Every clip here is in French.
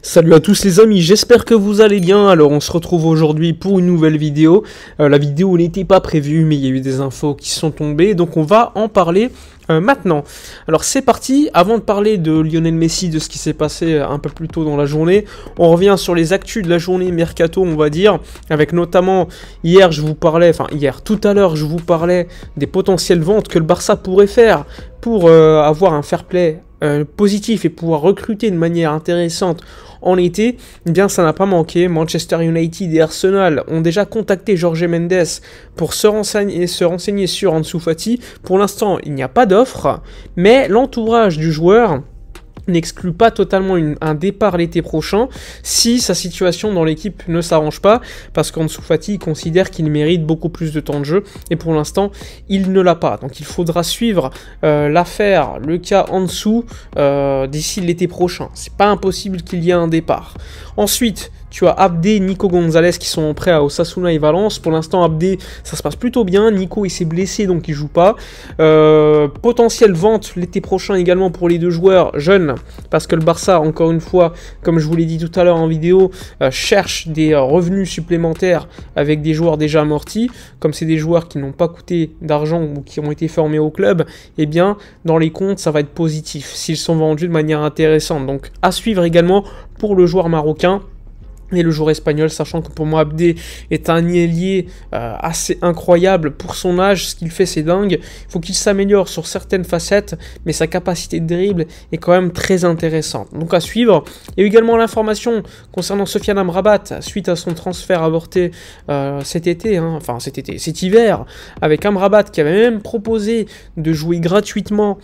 Salut à tous les amis, j'espère que vous allez bien. Alors on se retrouve aujourd'hui pour une nouvelle vidéo. La vidéo n'était pas prévue mais il y a eu des infos qui sont tombées, donc on va en parler maintenant. Alors c'est parti, avant de parler de Lionel Messi, de ce qui s'est passé un peu plus tôt dans la journée, on revient sur les actus de la journée mercato, on va dire, avec notamment tout à l'heure je vous parlais des potentielles ventes que le Barça pourrait faire pour avoir un fair play positif et pouvoir recruter de manière intéressante en été. Eh bien ça n'a pas manqué. Manchester United et Arsenal ont déjà contacté Jorge Mendes pour se renseigner sur Ansu Fati. Pour l'instant il n'y a pas d'offre, mais l'entourage du joueur n'exclut pas totalement un départ l'été prochain si sa situation dans l'équipe ne s'arrange pas, parce qu'Ansu Fati considère qu'il mérite beaucoup plus de temps de jeu et pour l'instant il ne l'a pas. Donc il faudra suivre l'affaire, le cas Ansu d'ici l'été prochain. C'est pas impossible qu'il y ait un départ. Ensuite, tu as Abdé et Nico Gonzalez qui sont prêts à Osasuna et Valence. Pour l'instant, Abdé, ça se passe plutôt bien. Nico, il s'est blessé, donc il joue pas. Potentielle vente l'été prochain également pour les deux joueurs jeunes, parce que le Barça, encore une fois, comme je vous l'ai dit tout à l'heure en vidéo, cherche des revenus supplémentaires avec des joueurs déjà amortis. Comme c'est des joueurs qui n'ont pas coûté d'argent ou qui ont été formés au club, eh bien, dans les comptes, ça va être positif s'ils sont vendus de manière intéressante. Donc, à suivre également pour le joueur marocain et le joueur espagnol, sachant que pour moi Abdé est un ailier assez incroyable pour son âge. Ce qu'il fait, c'est dingue. Il faut qu'il s'améliore sur certaines facettes, mais sa capacité de dribble est quand même très intéressante. Donc à suivre. Il y a également l'information concernant Sofiane Amrabat suite à son transfert avorté cet hiver, avec Amrabat qui avait même proposé de jouer gratuitement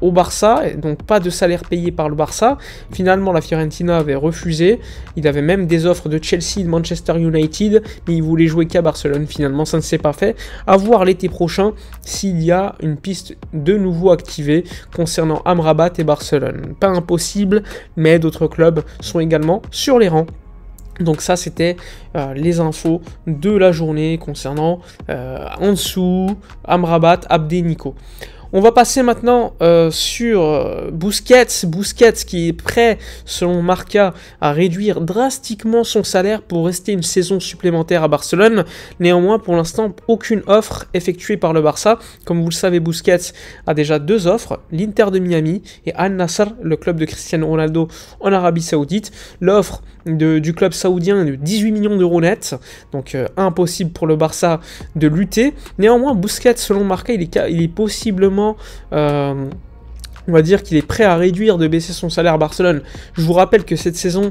au Barça, donc pas de salaire payé par le Barça. Finalement la Fiorentina avait refusé. Il avait même des offres de Chelsea, de Manchester United, mais il voulait jouer qu'à Barcelone. Finalement ça ne s'est pas fait. À voir l'été prochain s'il y a une piste de nouveau activée concernant Amrabat et Barcelone. Pas impossible, mais d'autres clubs sont également sur les rangs. Donc ça c'était les infos de la journée concernant Ansu, Amrabat, Abdé, Nico. On va passer maintenant sur Busquets qui est prêt, selon Marca, à réduire drastiquement son salaire pour rester une saison supplémentaire à Barcelone. Néanmoins, pour l'instant, aucune offre effectuée par le Barça. Comme vous le savez, Busquets a déjà deux offres, l'Inter de Miami et Al Nassr, le club de Cristiano Ronaldo en Arabie Saoudite. L'offre du club saoudien est de 18 millions d'euros net, donc impossible pour le Barça de lutter. Néanmoins, Busquets, selon Marca, il est possiblement on va dire qu'il est prêt à réduire, de baisser son salaire à Barcelone. Je vous rappelle que cette saison,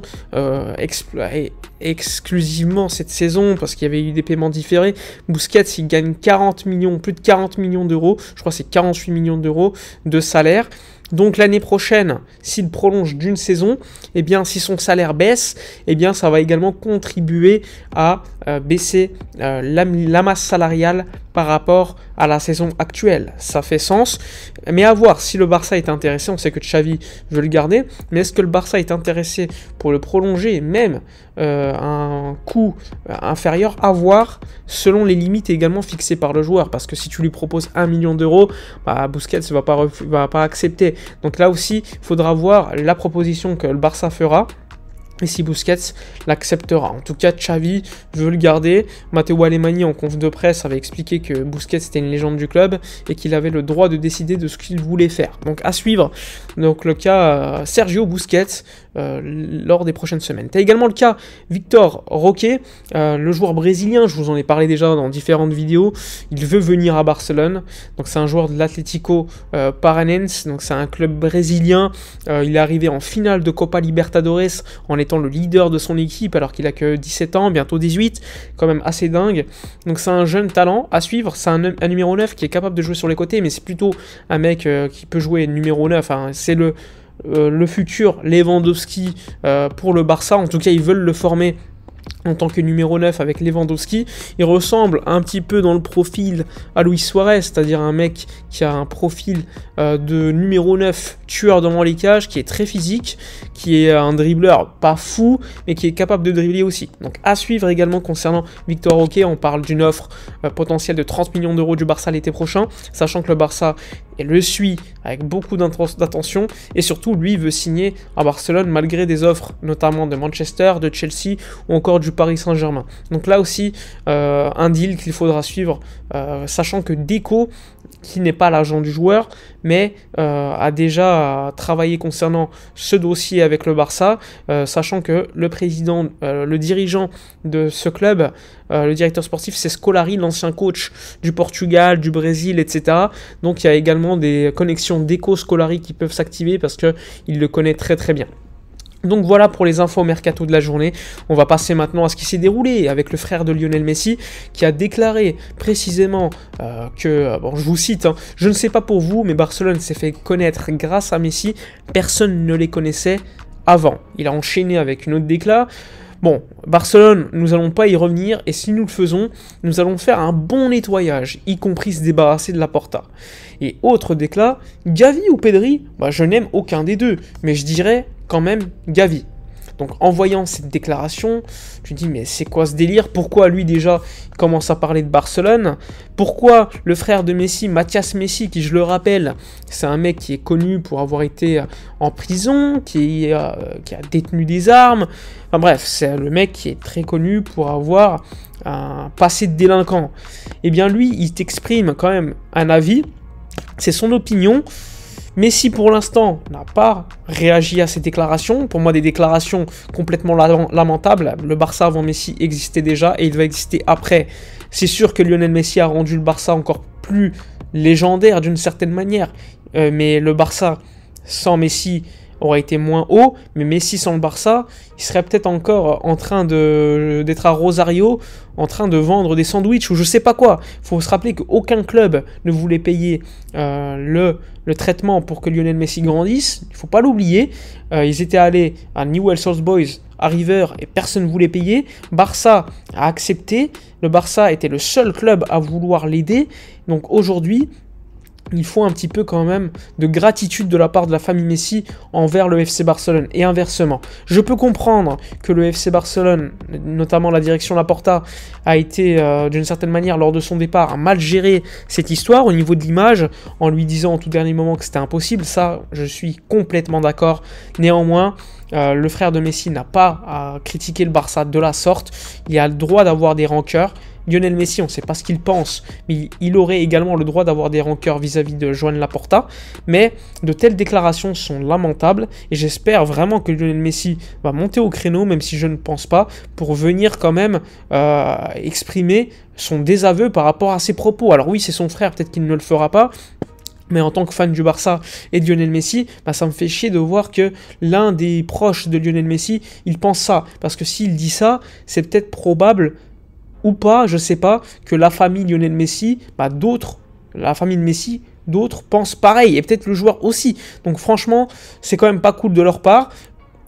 exclusivement cette saison, parce qu'il y avait eu des paiements différés, Busquets il gagne 40 millions, plus de 40 millions d'euros, je crois que c'est 48 millions d'euros de salaire. Donc l'année prochaine, s'il prolonge d'une saison, eh bien si son salaire baisse, eh bien ça va également contribuer à baisser la masse salariale par rapport à la saison actuelle. Ça fait sens, mais à voir si le Barça est intéressé. On sait que Xavi veut le garder, mais est-ce que le Barça est intéressé pour le prolonger, même un coût inférieur, à voir selon les limites également fixées par le joueur, parce que si tu lui proposes 1 million d'euros, Busquets ne va pas accepter. Donc là aussi, il faudra voir la proposition que le Barça fera et si Busquets l'acceptera. En tout cas, Xavi veut le garder. Matteo Alemany, en conf de presse, avait expliqué que Busquets était une légende du club et qu'il avait le droit de décider de ce qu'il voulait faire. Donc à suivre. Donc le cas Sergio Busquets lors des prochaines semaines. Tu as également le cas Victor Roque, le joueur brésilien. Je vous en ai parlé déjà dans différentes vidéos. Il veut venir à Barcelone. Donc c'est un joueur de l'Atlético Paranense. Donc c'est un club brésilien. Il est arrivé en finale de Copa Libertadores en étant le leader de son équipe alors qu'il a que 17 ans, bientôt 18, quand même assez dingue. Donc c'est un jeune talent à suivre, c'est un numéro 9 qui est capable de jouer sur les côtés, mais c'est plutôt un mec qui peut jouer numéro 9, hein. C'est le futur Lewandowski pour le Barça. En tout cas ils veulent le former en tant que numéro 9 avec Lewandowski. Il ressemble un petit peu dans le profil à Luis Suarez, c'est-à-dire un mec qui a un profil de numéro 9 tueur devant les cages, qui est très physique, qui est un dribbleur pas fou, mais qui est capable de dribbler aussi. Donc à suivre également concernant Victor Roque, on parle d'une offre potentielle de 30 millions d'euros du Barça l'été prochain, sachant que le Barça le suit avec beaucoup d'attention, et surtout lui veut signer à Barcelone malgré des offres notamment de Manchester, de Chelsea ou encore du Paris Saint-Germain. Donc là aussi un deal qu'il faudra suivre, sachant que Deco, qui n'est pas l'agent du joueur, mais a déjà travaillé concernant ce dossier avec le Barça, sachant que le président, le dirigeant de ce club, le directeur sportif, c'est Scolari, l'ancien coach du Portugal, du Brésil, etc. Donc il y a également des connexions Deco-Scolari qui peuvent s'activer parce qu'il le connaît très très bien. Donc voilà pour les infos mercato de la journée. On va passer maintenant à ce qui s'est déroulé avec le frère de Lionel Messi qui a déclaré précisément que, bon je vous cite, hein, je ne sais pas pour vous mais Barcelone s'est fait connaître grâce à Messi, personne ne les connaissait avant. Il a enchaîné avec une autre déclaration. Bon, Barcelone, nous n'allons pas y revenir, et si nous le faisons, nous allons faire un bon nettoyage, y compris se débarrasser de Laporta. Et autre déclat, Gavi ou Pedri, je n'aime aucun des deux, mais je dirais quand même Gavi. Donc en voyant cette déclaration, tu te dis mais c'est quoi ce délire? Pourquoi lui déjà commence à parler de Barcelone? Pourquoi le frère de Messi, Mathias Messi, qui je le rappelle, c'est un mec qui est connu pour avoir été en prison, qui a détenu des armes, enfin bref, c'est le mec qui est très connu pour avoir un passé de délinquant. Et bien lui, il t'exprime quand même un avis, c'est son opinion. Messi, pour l'instant, n'a pas réagi à ces déclarations. Pour moi, des déclarations complètement lamentables. Le Barça avant Messi existait déjà et il va exister après. C'est sûr que Lionel Messi a rendu le Barça encore plus légendaire d'une certaine manière. Mais le Barça sans Messi aurait été moins haut, mais Messi sans le Barça, il serait peut-être encore en train d'être à Rosario, en train de vendre des sandwichs ou je sais pas quoi. Il faut se rappeler qu'aucun club ne voulait payer le traitement pour que Lionel Messi grandisse, il faut pas l'oublier. Ils étaient allés à Newell's Old Boys, à River, et personne ne voulait payer. Barça a accepté, le Barça était le seul club à vouloir l'aider, donc aujourd'hui, il faut un petit peu quand même de gratitude de la part de la famille Messi envers le FC Barcelone et inversement. Je peux comprendre que le FC Barcelone, notamment la direction Laporta, a été d'une certaine manière lors de son départ a mal géré cette histoire au niveau de l'image en lui disant au tout dernier moment que c'était impossible. Ça, je suis complètement d'accord. Néanmoins, le frère de Messi n'a pas à critiquer le Barça de la sorte. Il a le droit d'avoir des rancœurs. Lionel Messi, on ne sait pas ce qu'il pense, mais il aurait également le droit d'avoir des rancœurs vis-à-vis de Joan Laporta. Mais de telles déclarations sont lamentables et j'espère vraiment que Lionel Messi va monter au créneau, même si je ne pense pas, pour venir quand même exprimer son désaveu par rapport à ses propos. Alors oui, c'est son frère, peut-être qu'il ne le fera pas. Mais en tant que fan du Barça et de Lionel Messi, ça me fait chier de voir que l'un des proches de Lionel Messi, il pense ça. Parce que s'il dit ça, c'est peut-être probable ou pas, je sais pas, que la famille Lionel Messi, la famille de Messi, d'autres pensent pareil, et peut-être le joueur aussi. Donc franchement, c'est quand même pas cool de leur part.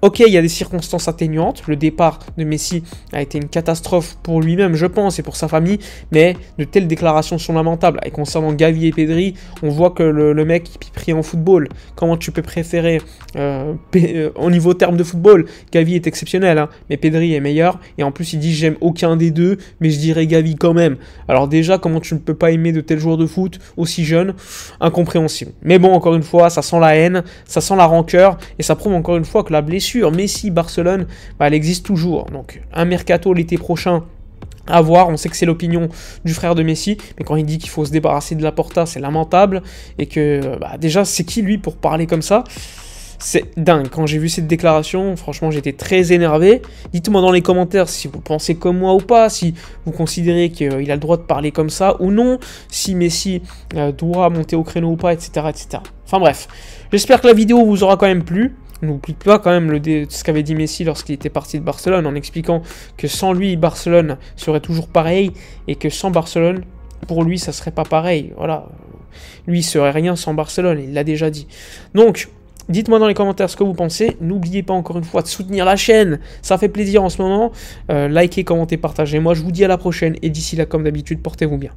Ok, il y a des circonstances atténuantes, le départ de Messi a été une catastrophe pour lui-même, je pense, et pour sa famille, mais de telles déclarations sont lamentables. Et concernant Gavi et Pedri, on voit que le mec est pris en football. Comment tu peux préférer, au niveau terme de football, Gavi est exceptionnel, hein, mais Pedri est meilleur, et en plus il dit j'aime aucun des deux, mais je dirais Gavi quand même. Alors déjà, comment tu ne peux pas aimer de tels joueurs de foot aussi jeunes? Incompréhensible. Mais bon, encore une fois, ça sent la haine, ça sent la rancœur, et ça prouve encore une fois que la blessure Messi, Barcelone, elle existe toujours. Donc un mercato l'été prochain à voir. On sait que c'est l'opinion du frère de Messi, mais quand il dit qu'il faut se débarrasser de Laporta, c'est lamentable. Et que déjà, c'est qui lui pour parler comme ça? C'est dingue. Quand j'ai vu cette déclaration, franchement, j'étais très énervé. Dites-moi dans les commentaires si vous pensez comme moi ou pas, si vous considérez qu'il a le droit de parler comme ça ou non, si Messi doit monter au créneau ou pas, etc., etc. Enfin bref, j'espère que la vidéo vous aura quand même plu. N'oublie pas quand même ce qu'avait dit Messi lorsqu'il était parti de Barcelone, en expliquant que sans lui, Barcelone serait toujours pareil, et que sans Barcelone, pour lui, ça serait pas pareil. Voilà. Lui, il serait rien sans Barcelone, il l'a déjà dit. Donc, Dites-moi dans les commentaires ce que vous pensez. N'oubliez pas encore une fois de soutenir la chaîne. Ça fait plaisir en ce moment. Likez, commentez, partagez. Moi, je vous dis à la prochaine. Et d'ici là, comme d'habitude, portez-vous bien.